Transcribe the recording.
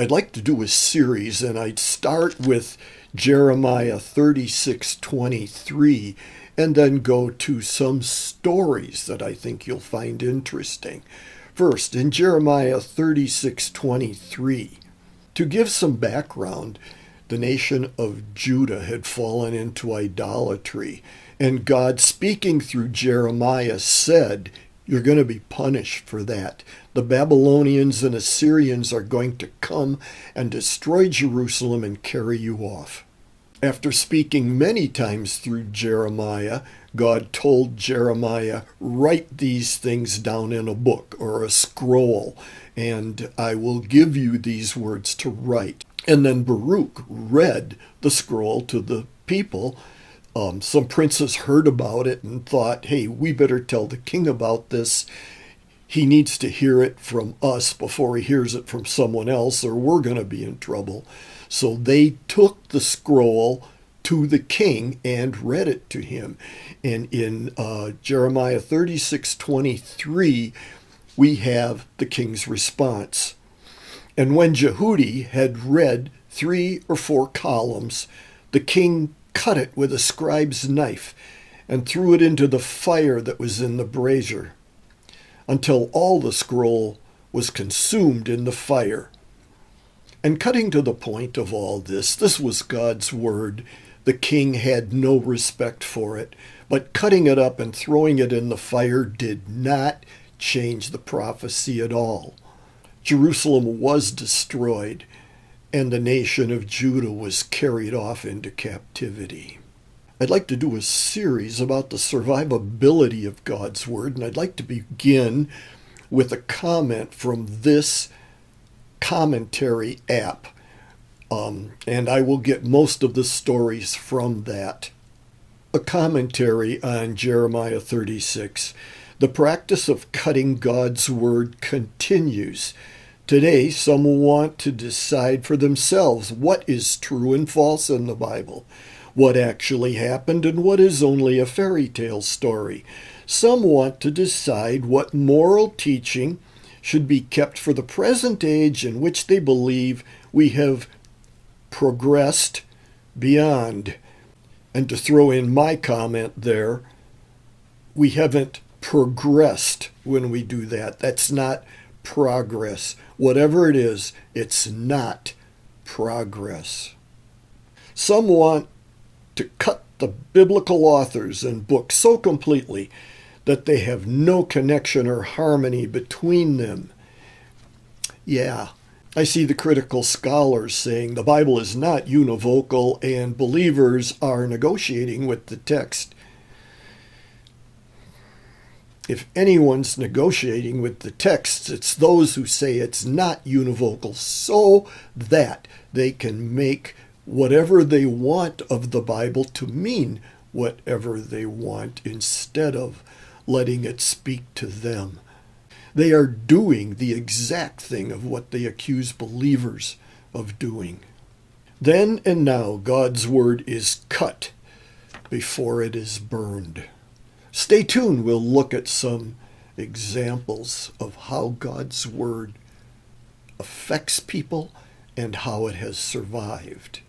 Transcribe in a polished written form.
I'd like to do a series, and I'd start with Jeremiah 36:23 and then go to some stories that I think you'll find interesting. First, in Jeremiah 36:23, to give some background, the nation of Judah had fallen into idolatry, and God, speaking through Jeremiah, said, "You're going to be punished for that. The Babylonians and Assyrians are going to come and destroy Jerusalem and carry you off." After speaking many times through Jeremiah, God told Jeremiah, "Write these things down in a book or a scroll, and I will give you these words to write." And then Baruch read the scroll to the people. Some princes heard about it and thought, "Hey, we better tell the king about this. He needs to hear it from us before he hears it from someone else, or we're going to be in trouble." So they took the scroll to the king and read it to him. And in Jeremiah 36:23, we have the king's response. "And when Jehudi had read 3 or 4 columns, the king cut it with a scribe's knife and threw it into the fire that was in the brazier, until all the scroll was consumed in the fire." And cutting to the point of all this, this was God's word. The king had no respect for it, but cutting it up and throwing it in the fire did not change the prophecy at all. Jerusalem was destroyed, and the nation of Judah was carried off into captivity. I'd like to do a series about the survivability of God's word, and I'd like to begin with a comment from this commentary app, and I will get most of the stories from that. A commentary on Jeremiah 36. "The practice of cutting God's word continues. Today, some want to decide for themselves what is true and false in the Bible, what actually happened and what is only a fairy tale story. Some want to decide what moral teaching should be kept for the present age in which they believe we have progressed beyond." And to throw in my comment there, we haven't progressed when we do that. That's not progress. Whatever it is, it's not progress. Some want to cut the biblical authors and books so completely that they have no connection or harmony between them. Yeah, I see the critical scholars saying the Bible is not univocal and believers are negotiating with the text. If anyone's negotiating with the text, it's those who say it's not univocal so that they can make whatever they want of the Bible to mean whatever they want instead of letting it speak to them. They are doing the exact thing of what they accuse believers of doing. Then and now, God's word is cut before it is burned. Stay tuned. We'll look at some examples of how God's word affects people and how it has survived.